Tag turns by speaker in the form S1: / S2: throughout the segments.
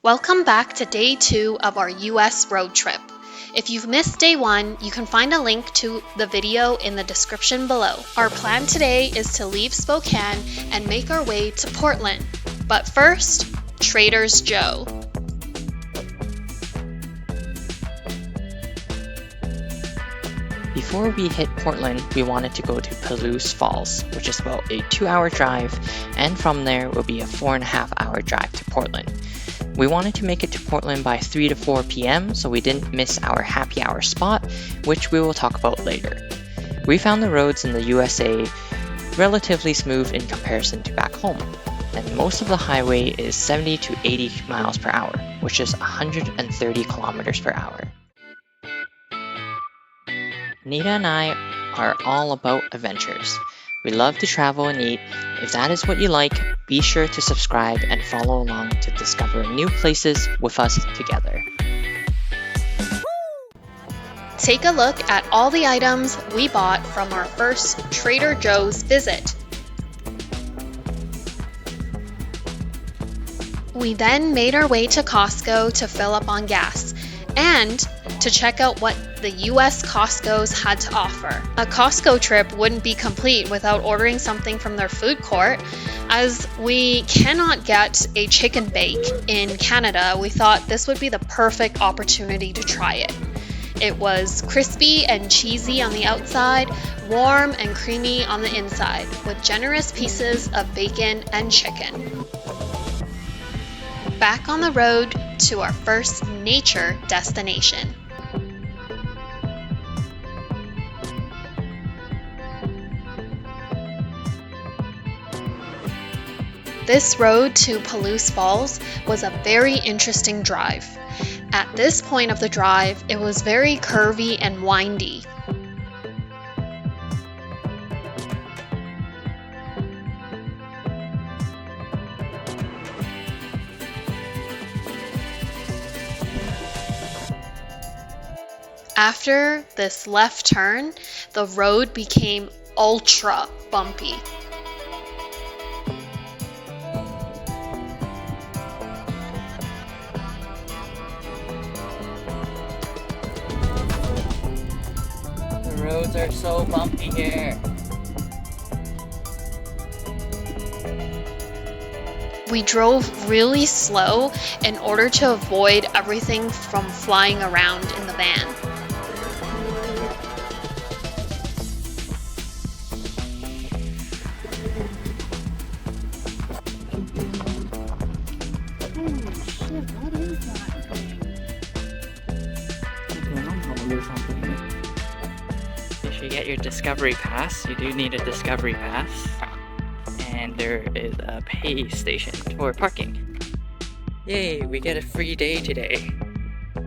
S1: Welcome back to day 2 of our US road trip. If you've missed day 1, you can find a link to the video in the description below. Our plan today is to leave Spokane and make our way to Portland. But first, Trader Joe's.
S2: Before we hit Portland, we wanted to go to Palouse Falls, which is about a 2-hour drive, and from there will be a 4.5-hour drive to Portland. We wanted to make it to Portland by 3 to 4 p.m. so we didn't miss our happy hour spot, which we will talk about later. We found the roads in the USA relatively smooth in comparison to back home, and most of the highway is 70 to 80 miles per hour, which is 130 kilometers per hour. Nita and I are all about adventures. We love to travel and eat. If that is what you like, be sure to subscribe and follow along to discover new places with us together.
S1: Take a look at all the items we bought from our first Trader Joe's visit. We then made our way to Costco to fill up on gas and to check out what the US Costco's had to offer. A Costco trip wouldn't be complete without ordering something from their food court. As we cannot get a chicken bake in Canada, we thought this would be the perfect opportunity to try it. It was crispy and cheesy on the outside, warm and creamy on the inside, with generous pieces of bacon and chicken. Back on the road to our first nature destination. This road to Palouse Falls was a very interesting drive. At this point of the drive, it was very curvy and windy. After this left turn, the road became ultra bumpy.
S2: The roads are so bumpy here.
S1: We drove really slow in order to avoid everything from flying around in the van.
S2: You should get your Discovery Pass. You do need a Discovery Pass. And there is a pay station for parking. Yay, we get a free day today.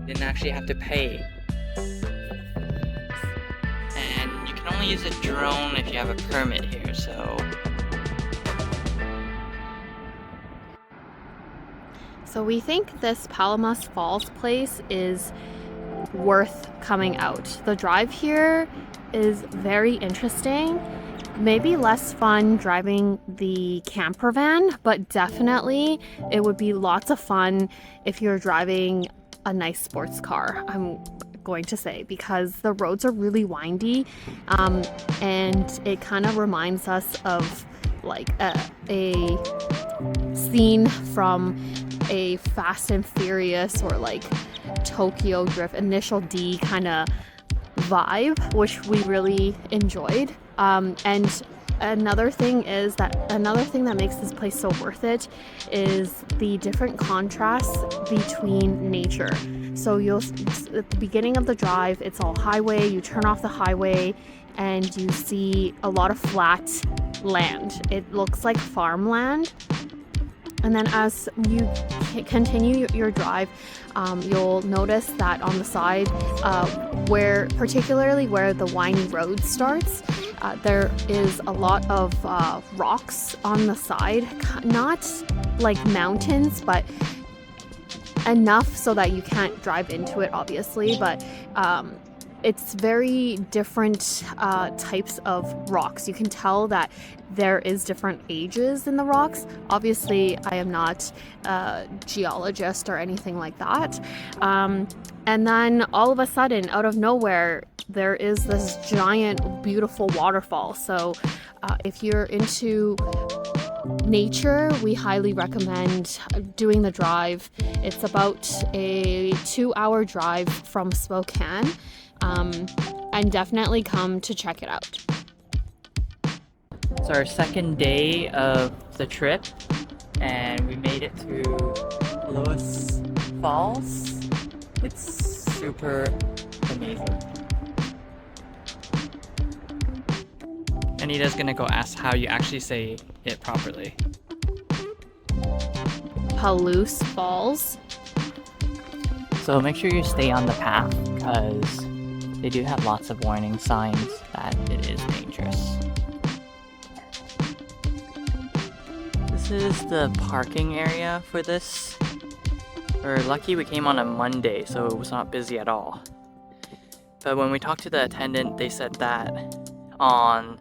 S2: Didn't actually have to pay. And you can only use a drone if you have a permit here, so...
S1: So we think this Palouse Falls place is worth coming out. The drive here is very interesting. Maybe less fun driving the camper van, but definitely it would be lots of fun if you're driving a nice sports car, I'm going to say, because the roads are really windy, and it kind of reminds us of like a scene from a Fast and Furious or like Tokyo Drift, Initial D kind of vibe, which we really enjoyed. And another thing that makes this place so worth it is the different contrasts between nature. So at the beginning of the drive, it's all highway. You turn off the highway and you see a lot of flat land. It looks like farmland. And then as you continue your drive, you'll notice that on the side, particularly where the windy road starts, there is a lot of rocks on the side, not like mountains, but enough so that you can't drive into it, obviously, but it's very different types of rocks. You can tell that there is different ages in the rocks. Obviously, I am not a geologist or anything like that. And then all of a sudden, out of nowhere, there is this giant, beautiful waterfall. So if you're into nature, we highly recommend doing the drive. It's about a 2-hour drive from Spokane, and definitely come to check it out.
S3: It's our second day of the trip, and we made it to Palouse Falls. It's super amazing. Anita's gonna go ask how you actually say it properly.
S1: Palouse Falls.
S3: So make sure you stay on the path, because they do have lots of warning signs that it is dangerous. This is the parking area for this. We're lucky we came on a Monday, so it was not busy at all. But when we talked to the attendant, they said that on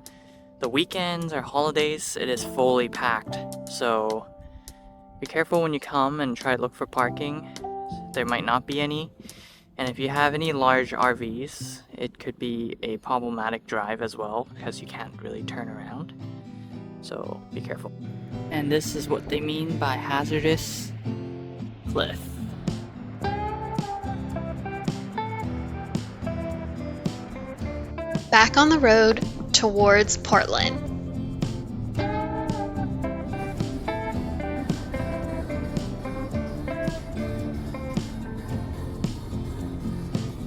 S3: the weekends or holidays, it is fully packed. So be careful when you come and try to look for parking. There might not be any. And if you have any large RVs, it could be a problematic drive as well, because you can't really turn around. So be careful. And this is what they mean by hazardous cliff.
S4: Back on the road towards Portland.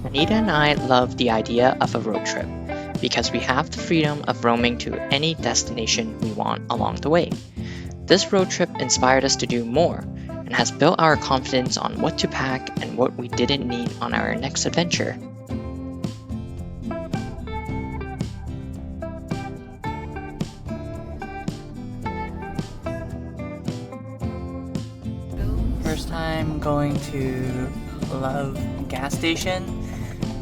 S2: Anita and I love the idea of a road trip because we have the freedom of roaming to any destination we want along the way. This road trip inspired us to do more and has built our confidence on what to pack and what we didn't need on our next adventure.
S3: First time going to Love gas station.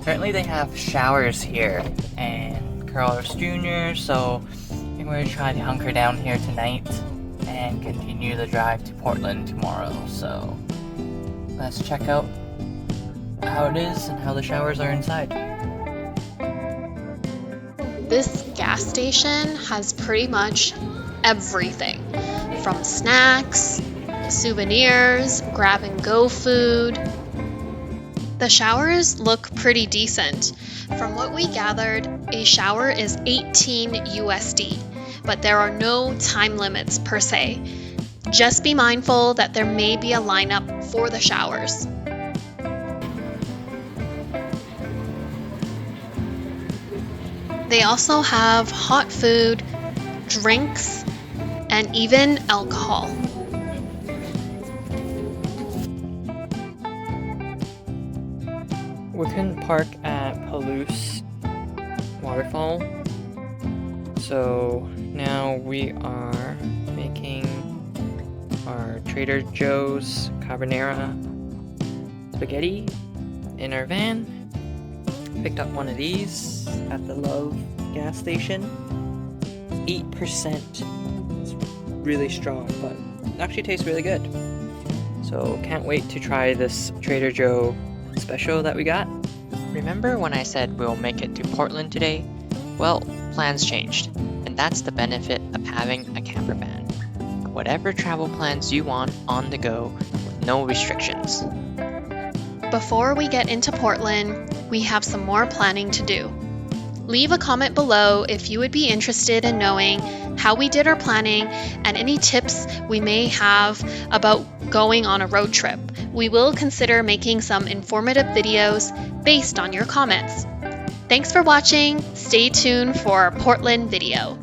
S3: Apparently they have showers here and Carlos Jr. So I think we're gonna try to hunker down here tonight and continue the drive to Portland tomorrow. So let's check out how it is and how the showers are inside.
S4: This gas station has pretty much everything, from snacks, souvenirs, grab and go food. The showers look pretty decent. From what we gathered, a shower is $18 USD, but there are no time limits per se. Just be mindful that there may be a lineup for the showers. They also have hot food, drinks, and even alcohol.
S3: We couldn't park at Palouse waterfall, so now we are making our Trader Joe's carbonara spaghetti in our van. Picked up one of these at the Love gas station. 8%. It's really strong, but it actually tastes really good. So can't wait to try this Trader Joe special that we got.
S2: Remember when I said we'll make it to Portland today? Well, plans changed, and that's the benefit of having a camper van. Whatever travel plans you want on the go with no restrictions.
S4: Before we get into Portland, we have some more planning to do. Leave a comment below if you would be interested in knowing how we did our planning and any tips we may have about going on a road trip. We will consider making some informative videos based on your comments. Thanks for watching. Stay tuned for our Portland video.